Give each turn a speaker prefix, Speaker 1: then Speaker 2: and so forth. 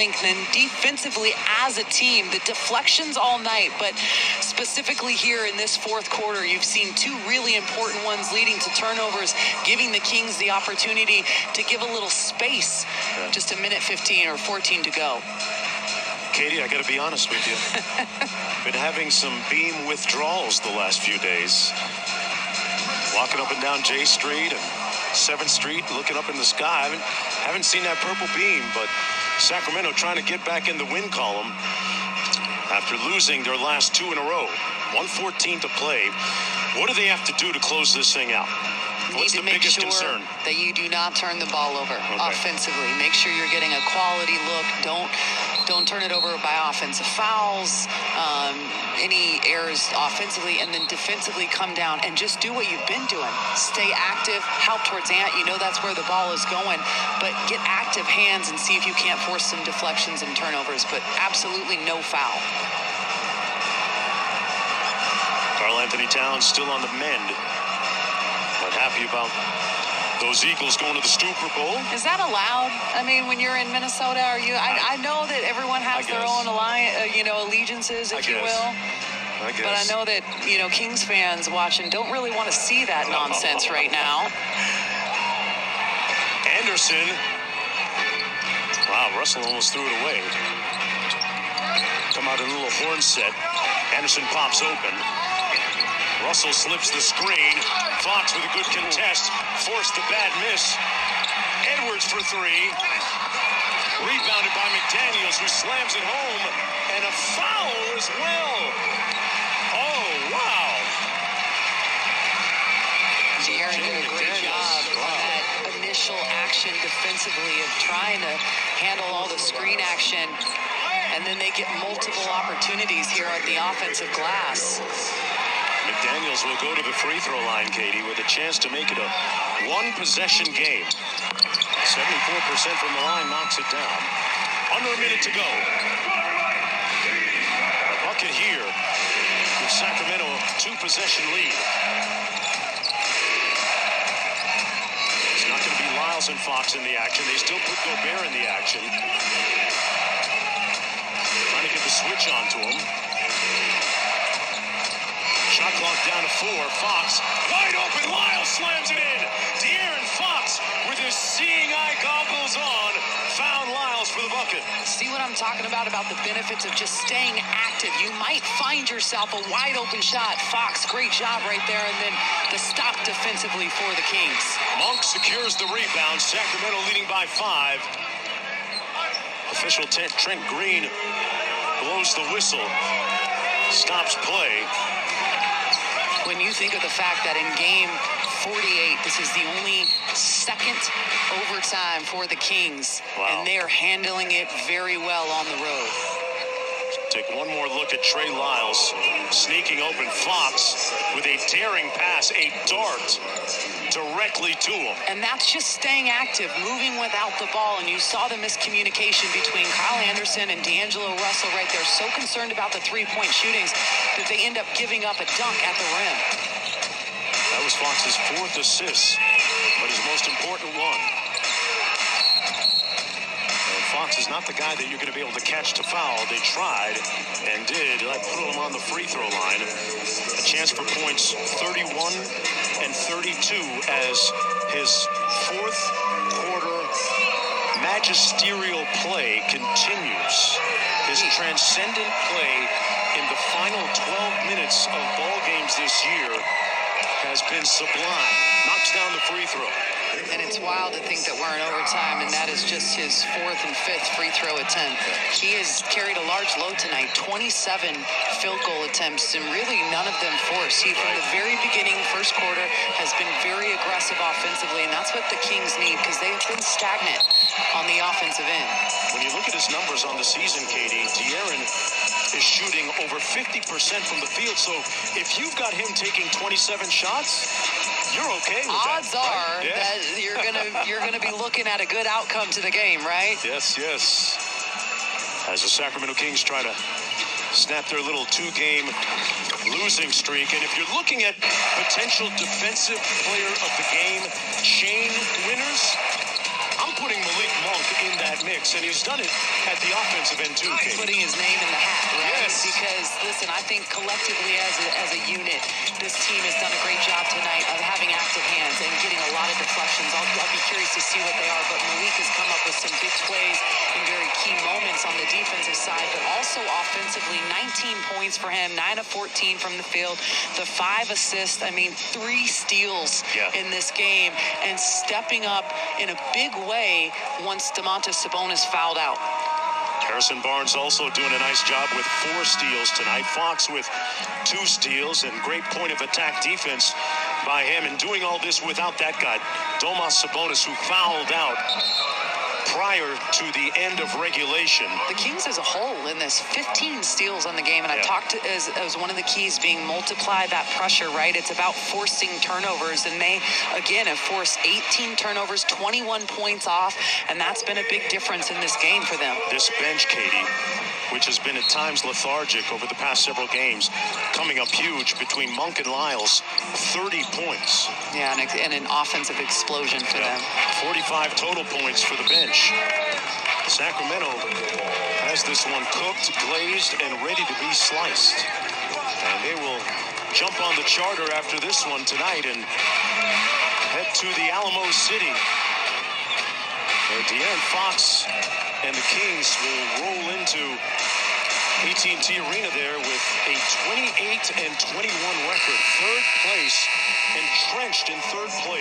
Speaker 1: length. And defensively as a team, the deflections all night, but specifically here in this fourth quarter, you've seen two really important ones leading to turnovers, giving the Kings the opportunity to give a little space. Just a minute 15 or 14 to go.
Speaker 2: Katie, I got to be honest with you. Been having some beam withdrawals the last few days. Walking up and down J Street and 7th Street, looking up in the sky. Haven't seen that purple beam, but Sacramento trying to get back in the win column after losing their last two in a row. 1:14 to play. What do they have to do to close this thing out? What's the biggest concern?
Speaker 1: That you do not turn the ball over offensively. Make sure you're getting a quality look. Don't turn it over by offensive fouls, any errors offensively, and then defensively come down and just do what you've been doing. Stay active, help towards Ant. You know that's where the ball is going, but get active hands and see if you can't force some deflections and turnovers, but absolutely no foul.
Speaker 2: Karl-Anthony Towns still on the mend. Not happy about those Eagles going to the Super Bowl.
Speaker 1: Is that allowed? I mean, when you're in Minnesota, are you? I know that everyone has their own allegiances, if you will.
Speaker 2: I guess.
Speaker 1: But I know that, Kings fans watching don't really want to see that nonsense right now.
Speaker 2: Anderson. Wow, Russell almost threw it away. Come out in a little horn set. Anderson pops open. Russell slips the screen. Fox with a good contest. Forced the bad miss. Edwards for three. Rebounded by McDaniels, who slams it home. And a foul as well. Oh, wow.
Speaker 1: De'Aaron did a great job on that initial action defensively of trying to handle all the screen action. And then they get multiple opportunities here at the offensive glass.
Speaker 2: McDaniels will go to the free throw line, Katie, with a chance to make it a one-possession game. 74% from the line knocks it down. Under a minute to go. A bucket here gives Sacramento a two-possession lead. It's not going to be Lyles and Fox in the action. They still put Gobert in the action. Trying to get the switch onto him. Shot clock down to 4. Fox, wide open. Lyles slams it in. De'Aaron Fox, with his seeing eye goggles on, found Lyles for the bucket.
Speaker 1: See what I'm talking about the benefits of just staying active. You might find yourself a wide open shot. Fox, great job right there. And then the stop defensively for the Kings.
Speaker 2: Monk secures the rebound. Sacramento leading by 5. Official Trent Green blows the whistle. Stops play.
Speaker 1: When you think of the fact that in game 48, this is the only second overtime for the Kings, and they're handling it very well on the road.
Speaker 2: Take one more look at Trey Lyles, sneaking open Fox with a daring pass, a dart directly to him.
Speaker 1: And that's just staying active, moving without the ball. And you saw the miscommunication between Kyle Anderson and D'Angelo Russell right there. So concerned about the three-point shootings that they end up giving up a dunk at the rim.
Speaker 2: That was Fox's 4th assist, but his most important one. And Fox is not the guy that you're going to be able to catch to foul. They tried and did. That put him on the free throw line. A chance for points 31 and 32 as his 4th quarter magisterial play continues. His transcendent play in the final 12 minutes of ball games this year has been sublime. Knocks down the free throw.
Speaker 1: And it's wild to think that we're in overtime, and that is just his 4th and 5th free throw attempt. He has carried a large load tonight, 27 field goal attempts, and really none of them forced. He, from the very beginning, first quarter, has been very aggressive offensively, and that's what the Kings need, because they have been stagnant on the offensive end.
Speaker 2: When you look at his numbers on the season, Katie, De'Aaron is shooting over 50% from the field, so if you've got him taking 27 shots, you're okay with
Speaker 1: Odds
Speaker 2: that.
Speaker 1: Odds are that you're gonna be looking at a good outcome to the game, right?
Speaker 2: Yes. As the Sacramento Kings try to snap their little 2-game losing streak, and if you're looking at potential defensive player of the game chain winners, I'm putting Malik Monk in that mix, and he's done it at the offensive end too, Katie.
Speaker 1: Putting his name in the hat, right?
Speaker 2: Yes.
Speaker 1: Because, listen, I think collectively as a unit, this team has done a great job tonight of having active hands and getting a lot of deflections. I'll be curious to see what they are, but Malik has come up with some big plays in very key moments on the defensive side, but also offensively, 19 points for him, 9 of 14 from the field, the 5 assists, 3 steals in this game, and stepping up in a big way once Domantas Sabonis fouled out.
Speaker 2: Harrison Barnes also doing a nice job with 4 steals tonight. Fox with 2 steals, and great point of attack defense by him, and doing all this without that guy, Domas Sabonis, who fouled out prior to the end of regulation.
Speaker 1: The Kings as a whole in this 15 steals on the game, and I talked as one of the keys being multiply that pressure, right? It's about forcing turnovers, and they again have forced 18 turnovers, 21 points off, and that's been a big difference in this game for them.
Speaker 2: This bench, Katie, which has been at times lethargic over the past several games, coming up huge between Monk and Lyles, 30 points.
Speaker 1: Yeah, and an offensive explosion for them.
Speaker 2: 45 total points for the bench. Sacramento has this one cooked, glazed, and ready to be sliced. And they will jump on the charter after this one tonight and head to the Alamo City, where De'Aaron Fox and the Kings will roll into AT&T Arena there with a 28-21 record. Third place, entrenched in third place.